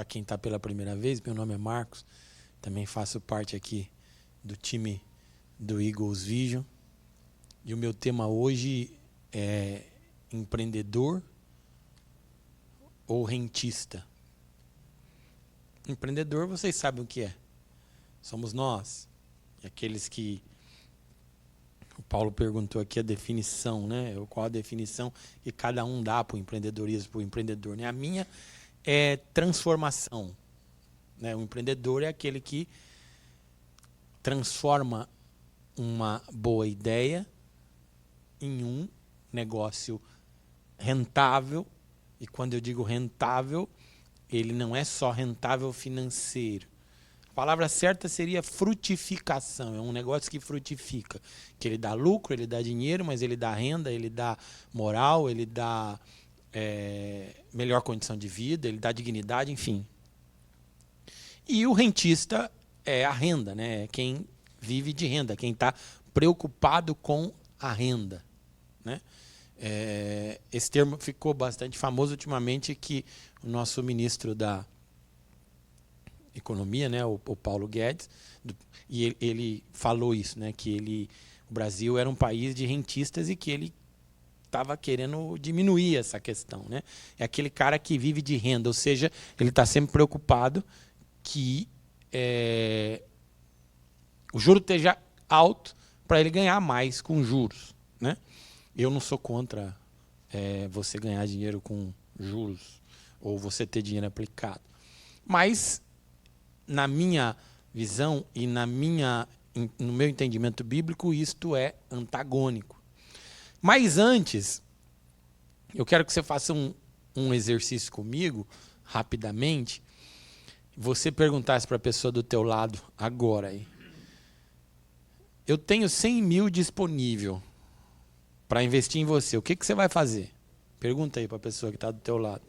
quem está pela primeira vez, meu nome é Marcos, também faço parte aqui do time do Eagles Vision. E o meu tema hoje é empreendedor ou rentista. Empreendedor, vocês sabem o que é. Somos nós. E aqueles que... O Paulo perguntou aqui a definição, né? Qual a definição que cada um dá para o empreendedorismo, para o empreendedor, né? A minha é transformação, né? O empreendedor é aquele que transforma uma boa ideia em um negócio rentável. E quando eu digo rentável, ele não é só rentável financeiro. A palavra certa seria frutificação. É um negócio que frutifica. Que ele dá lucro, ele dá dinheiro, mas ele dá renda, ele dá moral, ele dá melhor condição de vida, ele dá dignidade, enfim. E o rentista é a renda, né? É quem vive de renda, quem está preocupado com a renda, né? Esse termo ficou bastante famoso ultimamente, que o nosso ministro da Economia, né, o Paulo Guedes, e ele falou isso, né, que o Brasil era um país de rentistas e que ele estava querendo diminuir essa questão, né? É aquele cara que vive de renda, ou seja, ele está sempre preocupado que o juro esteja alto para ele ganhar mais com juros, né? Eu não sou contra você ganhar dinheiro com juros ou você ter dinheiro aplicado, mas na minha visão e no meu entendimento bíblico, isto é antagônico. Mas antes, eu quero que você faça um exercício comigo, rapidamente. Você perguntasse para a pessoa do teu lado agora aí: eu tenho 100 mil disponível para investir em você, o que você vai fazer? Pergunta aí para a pessoa que está do teu lado.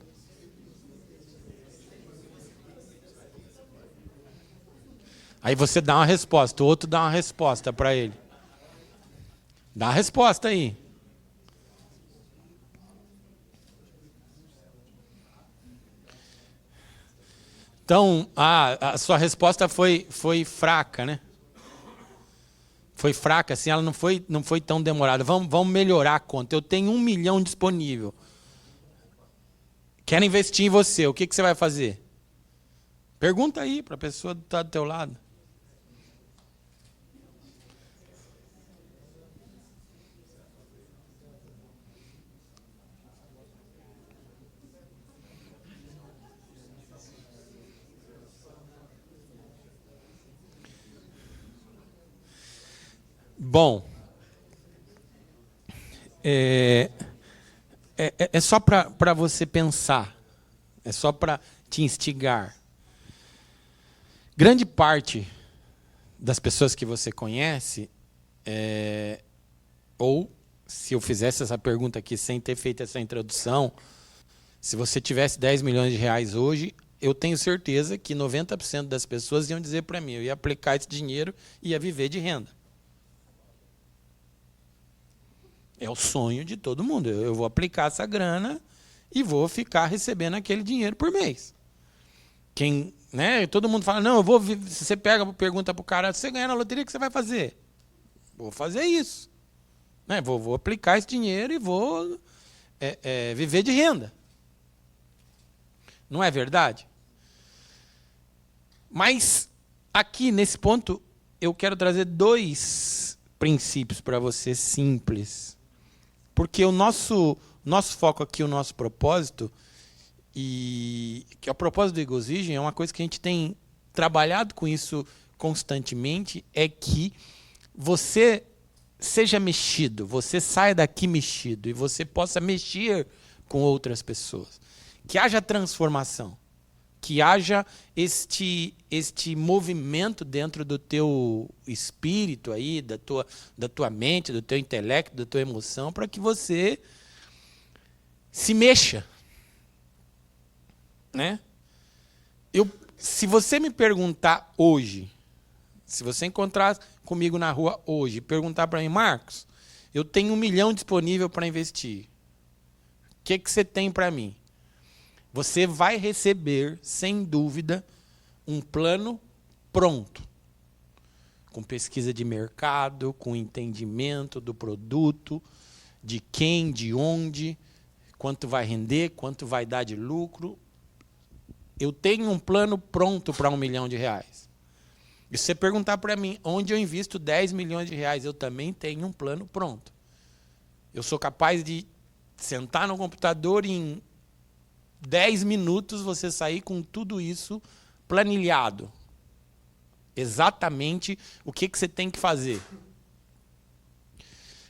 Aí você dá uma resposta, o outro dá uma resposta para ele. Dá a resposta aí. Então, a sua resposta foi fraca, né? Foi fraca, assim, ela não foi tão demorada. Vamos melhorar a conta. Eu tenho 1 milhão disponível. Quero investir em você, o que você vai fazer? Pergunta aí para a pessoa que está do teu lado. Bom, é só para você pensar, é só para te instigar. Grande parte das pessoas que você conhece, ou se eu fizesse essa pergunta aqui sem ter feito essa introdução, se você tivesse 10 milhões de reais hoje, eu tenho certeza que 90% das pessoas iam dizer para mim, eu ia aplicar esse dinheiro e ia viver de renda. É o sonho de todo mundo. Eu vou aplicar essa grana e vou ficar recebendo aquele dinheiro por mês. Né? Todo mundo fala, não, se você pergunta para o cara, se você ganhar na loteria, o que você vai fazer? Vou fazer isso. Né? Vou aplicar esse dinheiro e vou viver de renda. Não é verdade? Mas aqui, nesse ponto, eu quero trazer 2 princípios para você simples. Porque o nosso foco aqui, o nosso propósito, e que é o propósito do Eagles Vision, é uma coisa que a gente tem trabalhado com isso constantemente, é que você seja mexido, você saia daqui mexido e você possa mexer com outras pessoas. Que haja transformação, que haja este movimento dentro do teu espírito aí, da tua mente, do teu intelecto, da tua emoção, para que você se mexa, né? Se você me perguntar hoje, se você encontrar comigo na rua hoje e perguntar para mim, Marcos, eu tenho 1 milhão disponível para investir, o que você tem para mim? Você vai receber, sem dúvida, um plano pronto, com pesquisa de mercado, com entendimento do produto, de quem, de onde, quanto vai render, quanto vai dar de lucro. Eu tenho um plano pronto para R$1 milhão. E se você perguntar para mim onde eu invisto R$10 milhões, eu também tenho um plano pronto. Eu sou capaz de sentar no computador e em 10 minutos você sair com tudo isso planilhado. Exatamente o que você tem que fazer.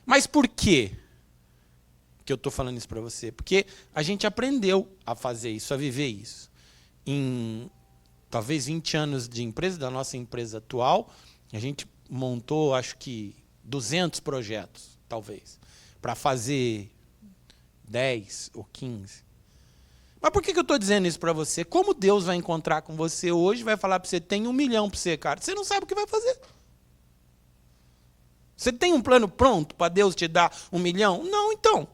Mas por quê que eu estou falando isso para você? Porque a gente aprendeu a fazer isso, a viver isso. Em talvez 20 anos de empresa, da nossa empresa atual, a gente montou, acho que, 200 projetos, talvez, para fazer 10 ou 15. Mas por que eu estou dizendo isso para você? Como Deus vai encontrar com você hoje, vai falar para você, tem R$1 milhão para você, cara. Você não sabe o que vai fazer. Você tem um plano pronto para Deus te dar R$1 milhão? Não, então.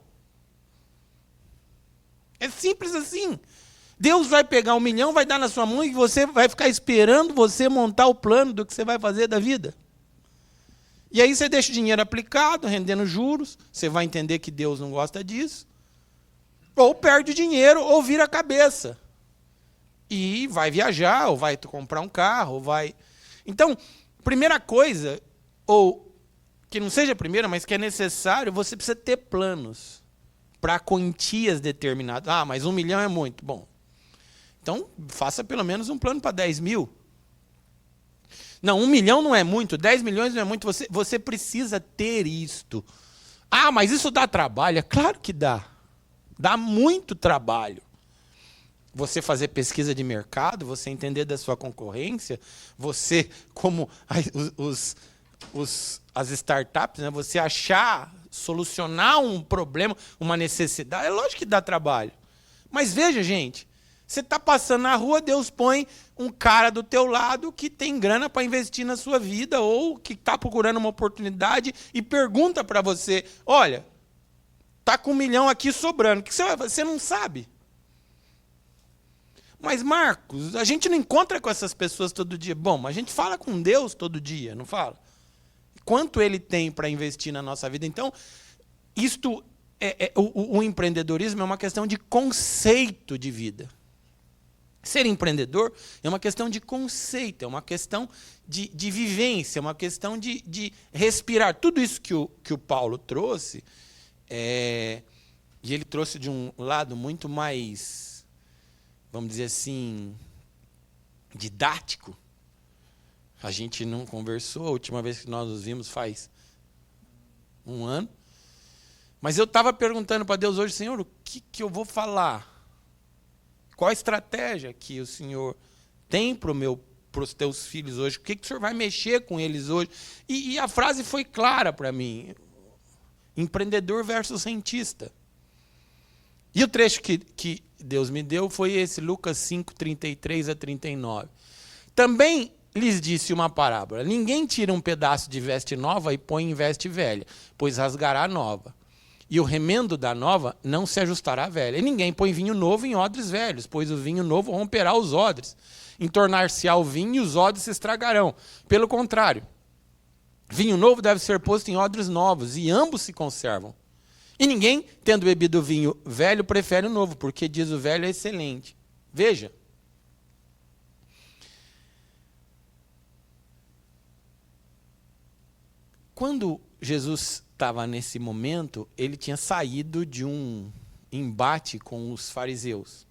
É simples assim. Deus vai pegar R$1 milhão, vai dar na sua mão e você vai ficar esperando você montar o plano do que você vai fazer da vida. E aí você deixa o dinheiro aplicado, rendendo juros, você vai entender que Deus não gosta disso. Ou perde o dinheiro, ou vira a cabeça. E vai viajar, ou vai comprar um carro, ou vai... Então, primeira coisa, ou que não seja a primeira, mas que é necessário, você precisa ter planos para quantias determinadas. Ah, mas R$1 milhão é muito. Bom, então faça pelo menos um plano para 10 mil. Não, 1 milhão não é muito, 10 milhões não é muito. Você precisa ter isto. Ah, mas isso dá trabalho. É claro que dá. Dá muito trabalho. Você fazer pesquisa de mercado, você entender da sua concorrência, você, como as startups, né, você achar, solucionar um problema, uma necessidade. É lógico que dá trabalho. Mas veja, gente, você está passando na rua, Deus põe um cara do teu lado que tem grana para investir na sua vida ou que está procurando uma oportunidade e pergunta para você, olha, está com R$1 milhão aqui sobrando, o que você vai fazer? Você não sabe. Mas, Marcos, a gente não encontra com essas pessoas todo dia. Bom, a gente fala com Deus todo dia, não fala? Quanto Ele tem para investir na nossa vida? Então, o empreendedorismo é uma questão de conceito de vida. Ser empreendedor é uma questão de conceito, é uma questão de vivência, é uma questão de respirar. Tudo isso que o Paulo trouxe, e ele trouxe de um lado muito mais, vamos dizer assim, didático. A gente não conversou, a última vez que nós nos vimos faz 1 ano. Mas eu estava perguntando para Deus hoje, Senhor, o que eu vou falar? Qual a estratégia que o Senhor tem para os teus filhos hoje? O que o Senhor vai mexer com eles hoje? E a frase foi clara para mim. Empreendedor versus rentista. E o trecho que Deus me deu foi esse, Lucas 5, 33 a 39. Também lhes disse uma parábola. Ninguém tira um pedaço de veste nova e põe em veste velha, pois rasgará a nova. E o remendo da nova não se ajustará à velha. E ninguém põe vinho novo em odres velhos, pois o vinho novo romperá os odres. Entornar-se-á o vinho e os odres se estragarão. Pelo contrário, vinho novo deve ser posto em odres novos, e ambos se conservam. E ninguém, tendo bebido vinho velho, prefere o novo, porque diz o velho é excelente. Veja. Quando Jesus estava nesse momento, ele tinha saído de um embate com os fariseus.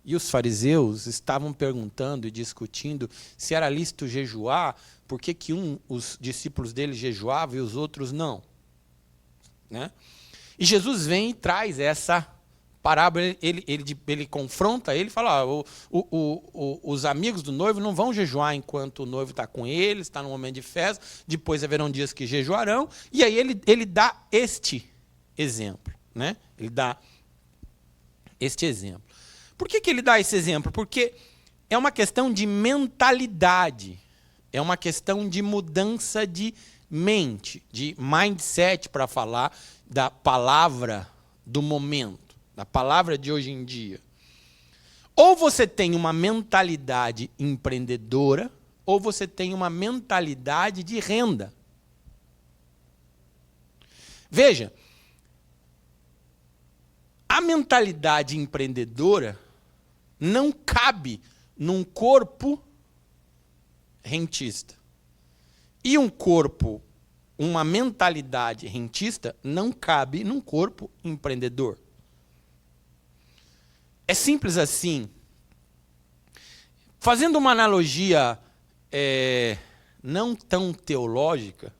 E os fariseus estavam perguntando e discutindo se era lícito jejuar, por que os discípulos dele jejuavam e os outros não. Né? E Jesus vem e traz essa parábola, ele confronta ele e fala, os amigos do noivo não vão jejuar enquanto o noivo está com eles, está no momento de festa, depois haverão dias que jejuarão, e aí ele dá este exemplo. Né? Ele dá este exemplo. Por que ele dá esse exemplo? Porque é uma questão de mentalidade, é uma questão de mudança de mente, de mindset, para falar da palavra do momento, da palavra de hoje em dia. Ou você tem uma mentalidade empreendedora, ou você tem uma mentalidade de renda. Veja, a mentalidade empreendedora não cabe num corpo rentista. E uma mentalidade rentista não cabe num corpo empreendedor. É simples assim. Fazendo uma analogia não tão teológica,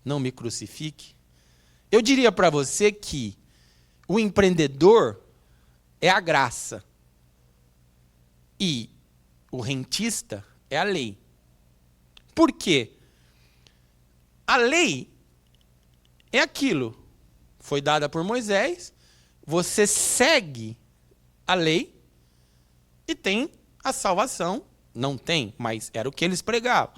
não me crucifique, eu diria para você que o empreendedor é a graça e o rentista é a lei. Por quê? A lei é aquilo, foi dada por Moisés, você segue a lei e tem a salvação. Não tem, mas era o que eles pregavam.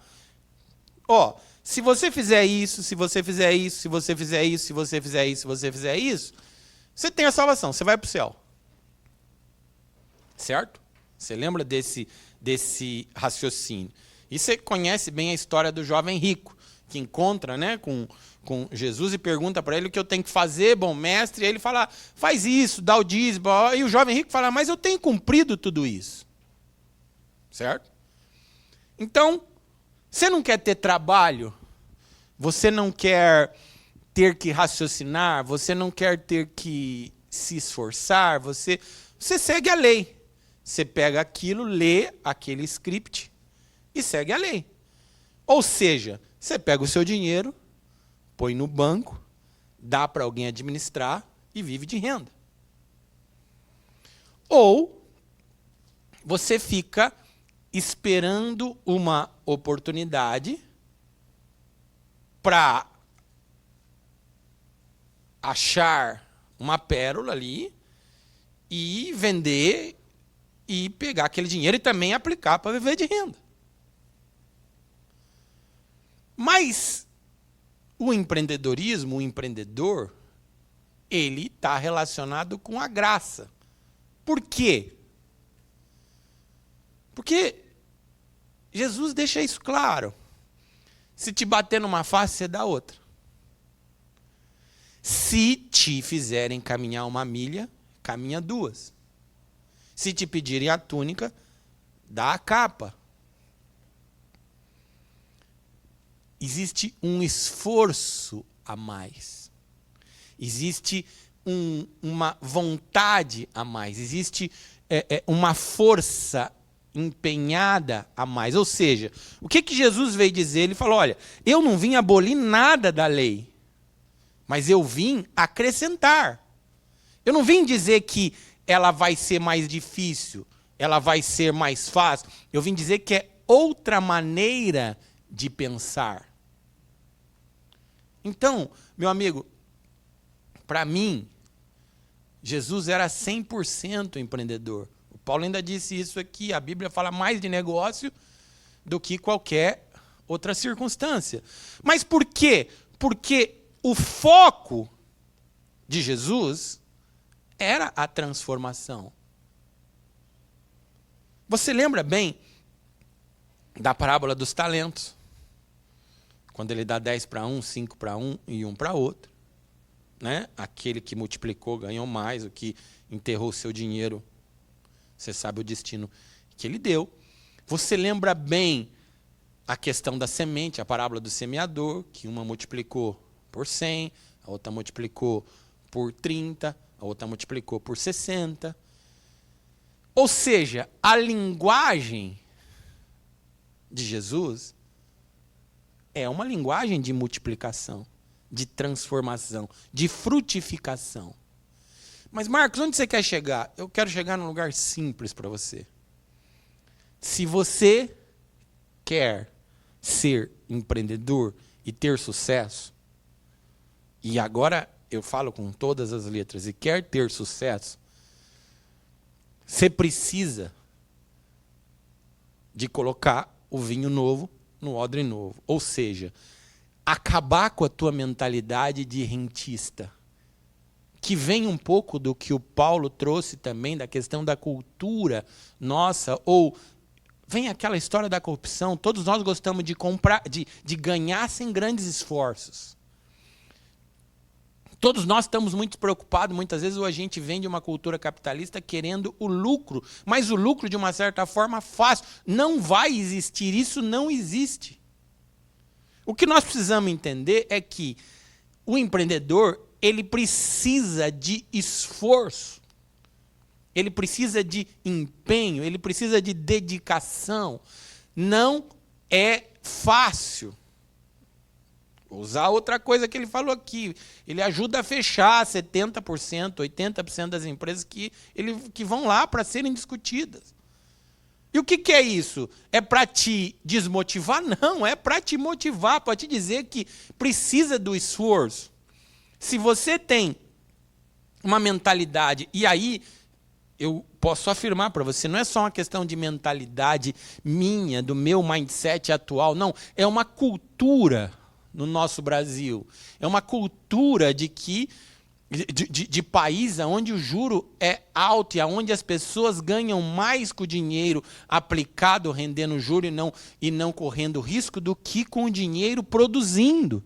Se você fizer isso, se você fizer isso, se você fizer isso, se você fizer isso, se você fizer isso, você tem a salvação, você vai para o céu. Certo? Você lembra desse raciocínio? E você conhece bem a história do jovem rico, que encontra, né, com Jesus e pergunta para ele o que eu tenho que fazer, bom mestre. E ele fala, faz isso, dá o dízimo. E o jovem rico fala, mas eu tenho cumprido tudo isso. Certo? Então, você não quer ter trabalho, você não quer ter que raciocinar, você não quer ter que se esforçar, você segue a lei. Você pega aquilo, lê aquele script e segue a lei. Ou seja, você pega o seu dinheiro, põe no banco, dá para alguém administrar e vive de renda. Ou você fica esperando uma oportunidade para achar uma pérola ali e vender e pegar aquele dinheiro e também aplicar para viver de renda. Mas o empreendedorismo, o empreendedor, ele está relacionado com a graça. Por quê? Porque Jesus deixa isso claro. Se te bater numa face, você dá outra. Se te fizerem caminhar uma milha, caminha duas. Se te pedirem a túnica, dá a capa. Existe um esforço a mais. Existe uma vontade a mais. Existe uma força empenhada a mais. Ou seja, o que Jesus veio dizer? Ele falou, olha, eu não vim abolir nada da lei, mas eu vim acrescentar. Eu não vim dizer que ela vai ser mais difícil, ela vai ser mais fácil. Eu vim dizer que é outra maneira de pensar. Então, meu amigo, para mim, Jesus era 100% empreendedor. O Paulo ainda disse isso aqui, a Bíblia fala mais de negócio do que qualquer outra circunstância. Mas por quê? Porque o foco de Jesus era a transformação. Você lembra bem da parábola dos talentos? Quando ele dá 10 para um, 5 para um e 1 para outro. Né? Aquele que multiplicou ganhou mais, o que enterrou seu dinheiro, você sabe o destino que ele deu. Você lembra bem a questão da semente, a parábola do semeador, que uma multiplicou por 100, a outra multiplicou por 30, a outra multiplicou por 60. Ou seja, a linguagem de Jesus é uma linguagem de multiplicação, de transformação, de frutificação. Mas, Marcos, onde você quer chegar? Eu quero chegar num lugar simples para você. Se você quer ser empreendedor e ter sucesso, e agora eu falo com todas as letras, e quer ter sucesso, você precisa de colocar o vinho novo no odre novo. Ou seja, acabar com a tua mentalidade de rentista, que vem um pouco do que o Paulo trouxe também, da questão da cultura nossa, ou vem aquela história da corrupção. Todos nós gostamos de comprar, de ganhar sem grandes esforços. Todos nós estamos muito preocupados, muitas vezes a gente vem de uma cultura capitalista querendo o lucro, mas o lucro, de uma certa forma, fácil. Não vai existir, isso não existe. O que nós precisamos entender é que o empreendedor, ele precisa de esforço, ele precisa de empenho, ele precisa de dedicação. Não é fácil. Vou usar outra coisa que ele falou aqui. Ele ajuda a fechar 70%, 80% das empresas que vão lá para serem discutidas. E o que é isso? É para te desmotivar? Não, é para te motivar, para te dizer que precisa do esforço. Se você tem uma mentalidade, e aí eu posso afirmar para você, não é só uma questão de mentalidade minha, do meu mindset atual, não, é uma cultura no nosso Brasil. É uma cultura de país onde o juro é alto e onde as pessoas ganham mais com o dinheiro aplicado, rendendo juro e não correndo risco, do que com o dinheiro produzindo.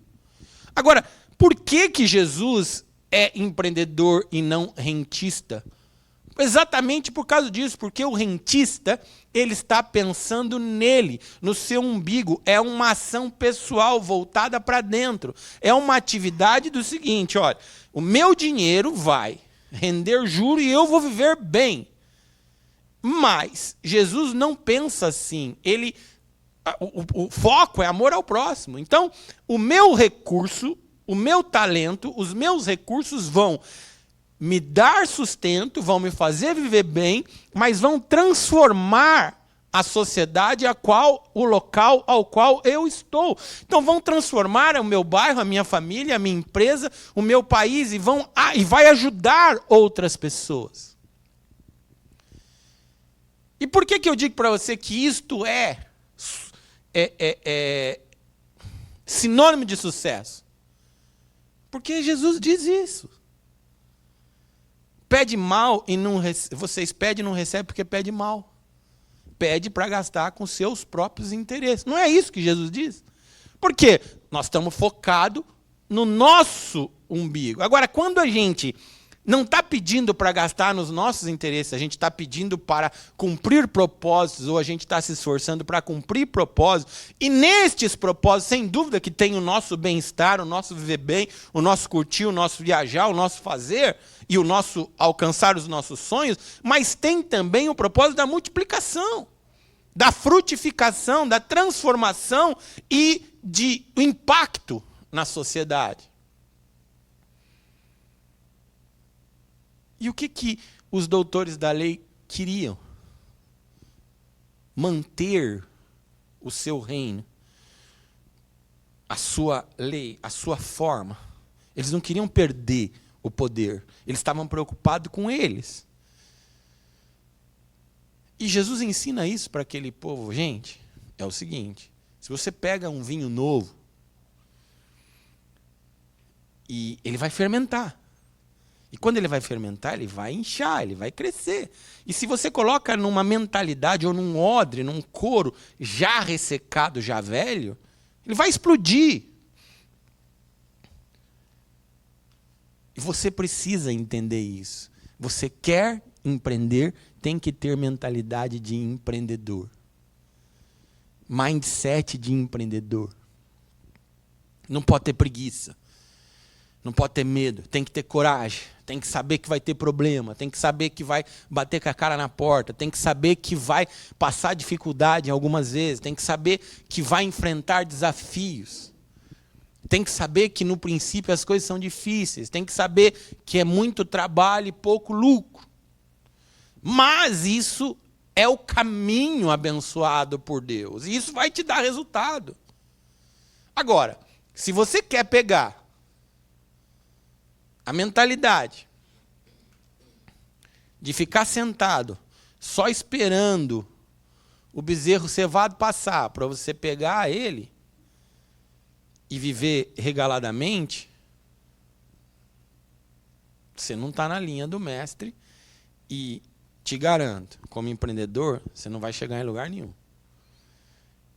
Agora, por que Jesus é empreendedor e não rentista? Exatamente por causa disso, porque o rentista, ele está pensando nele, no seu umbigo. É uma ação pessoal voltada para dentro. É uma atividade do seguinte, olha, o meu dinheiro vai render juro e eu vou viver bem. Mas Jesus não pensa assim. O foco é amor ao próximo. Então, o meu recurso, o meu talento, os meus recursos vão me dar sustento, vão me fazer viver bem, mas vão transformar a sociedade o local ao qual eu estou. Então vão transformar o meu bairro, a minha família, a minha empresa, o meu país, e vai ajudar outras pessoas. E por que eu digo para você que isto é sinônimo de sucesso? Porque Jesus diz isso. Pede mal e não vocês pedem e não recebem porque pede mal. Pede para gastar com seus próprios interesses. Não é isso que Jesus diz? Por quê? Nós estamos focados no nosso umbigo. Agora, quando a gente não está pedindo para gastar nos nossos interesses, a gente está pedindo para cumprir propósitos, ou a gente está se esforçando para cumprir propósitos, e nestes propósitos, sem dúvida que tem o nosso bem-estar, o nosso viver bem, o nosso curtir, o nosso viajar, o nosso fazer, e o nosso alcançar os nossos sonhos, mas tem também o propósito da multiplicação, da frutificação, da transformação e do impacto na sociedade. E o que os doutores da lei queriam? Manter o seu reino, a sua lei, a sua forma. Eles não queriam perder o poder. Eles estavam preocupados com eles. E Jesus ensina isso para aquele povo. Gente, é o seguinte, se você pega um vinho novo, e ele vai fermentar. E quando ele vai fermentar, ele vai inchar, ele vai crescer. E se você coloca numa mentalidade, ou num odre, num couro, já ressecado, já velho, ele vai explodir. E você precisa entender isso. Você quer empreender, tem que ter mentalidade de empreendedor. Mindset de empreendedor. Não pode ter preguiça. Não pode ter medo, tem que ter coragem, tem que saber que vai ter problema, tem que saber que vai bater com a cara na porta, tem que saber que vai passar dificuldade algumas vezes, tem que saber que vai enfrentar desafios, tem que saber que no princípio as coisas são difíceis, tem que saber que é muito trabalho e pouco lucro. Mas isso é o caminho abençoado por Deus, e isso vai te dar resultado. Agora, se você quer pegar a mentalidade de ficar sentado, só esperando o bezerro cevado passar, para você pegar ele e viver regaladamente, você não está na linha do mestre e te garanto, como empreendedor, você não vai chegar em lugar nenhum.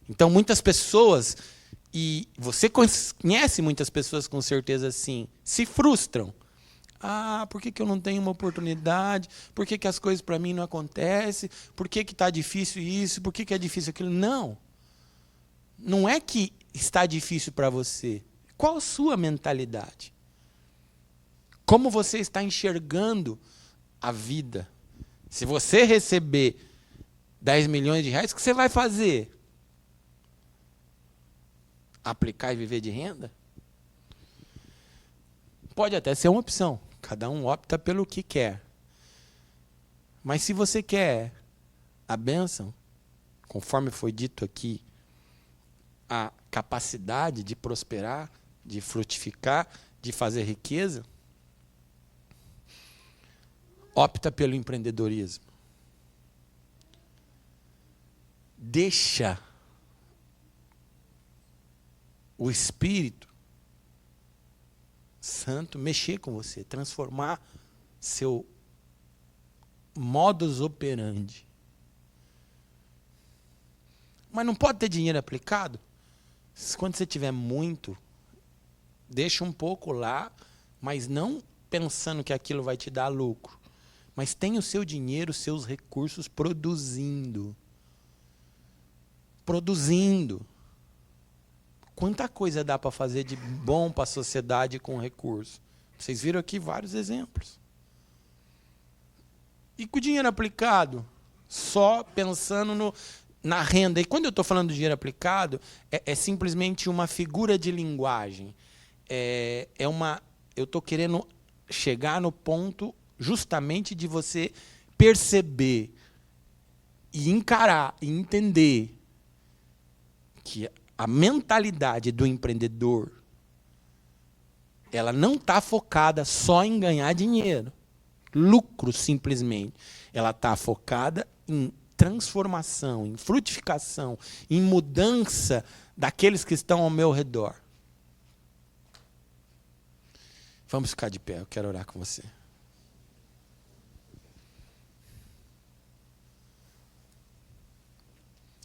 Então, muitas pessoas, e você conhece muitas pessoas com certeza assim, se frustram. Ah, por que eu não tenho uma oportunidade? Por que as coisas para mim não acontecem? Por que está difícil isso? Por que é difícil aquilo? Não. Não é que está difícil para você. Qual a sua mentalidade? Como você está enxergando a vida? Se você receber 10 milhões de reais, o que você vai fazer? Aplicar e viver de renda? Pode até ser uma opção. Cada um opta pelo que quer. Mas se você quer a bênção, conforme foi dito aqui, a capacidade de prosperar, de frutificar, de fazer riqueza, opta pelo empreendedorismo. Deixa o Espírito Santo mexer com você, transformar seu modus operandi. Mas não pode ter dinheiro aplicado? Quando você tiver muito, deixa um pouco lá, mas não pensando que aquilo vai te dar lucro. Mas tenha o seu dinheiro, os seus recursos produzindo. Produzindo. Quanta coisa dá para fazer de bom para a sociedade com recurso? Vocês viram aqui vários exemplos. E com o dinheiro aplicado, só pensando na renda. E quando eu estou falando de dinheiro aplicado, é simplesmente uma figura de linguagem. Eu estou querendo chegar no ponto justamente de você perceber e encarar e entender que a mentalidade do empreendedor, ela não está focada só em ganhar dinheiro, lucro simplesmente. Ela está focada em transformação, em frutificação, em mudança daqueles que estão ao meu redor. Vamos ficar de pé, eu quero orar com você.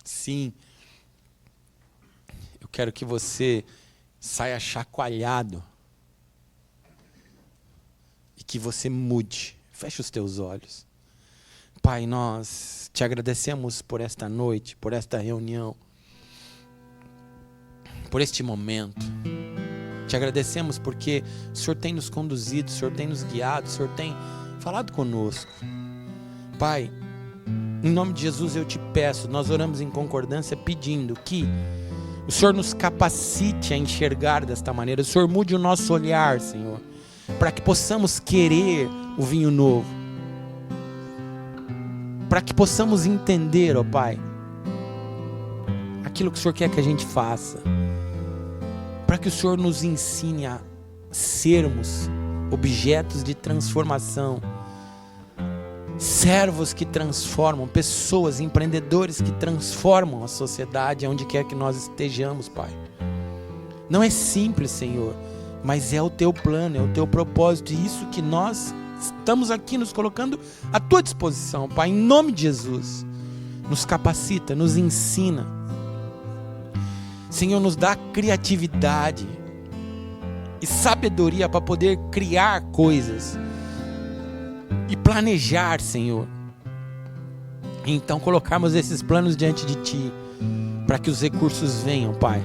Sim. Eu quero que você saia chacoalhado e que você mude. Feche os teus olhos. Pai, nós te agradecemos por esta noite, por esta reunião, por este momento. Te agradecemos porque o Senhor tem nos conduzido, o Senhor tem nos guiado, o Senhor tem falado conosco. Pai, em nome de Jesus eu te peço, nós oramos em concordância pedindo que o Senhor nos capacite a enxergar desta maneira. O Senhor mude o nosso olhar, Senhor, para que possamos querer o vinho novo. Para que possamos entender, ó Pai, aquilo que o Senhor quer que a gente faça. Para que o Senhor nos ensine a sermos objetos de transformação. Servos que transformam, pessoas, empreendedores que transformam a sociedade onde quer que nós estejamos, Pai. Não é simples, Senhor, mas é o Teu plano, é o Teu propósito, e isso que nós estamos aqui nos colocando à Tua disposição, Pai, em nome de Jesus. Nos capacita, nos ensina. Senhor, nos dá criatividade e sabedoria para poder criar coisas e planejar, Senhor. Então colocarmos esses planos diante de Ti, para que os recursos venham, Pai,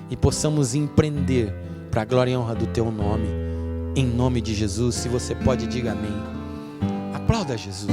e possamos empreender para a glória e honra do Teu nome, em nome de Jesus. Se você pode, diga amém. Aplauda Jesus.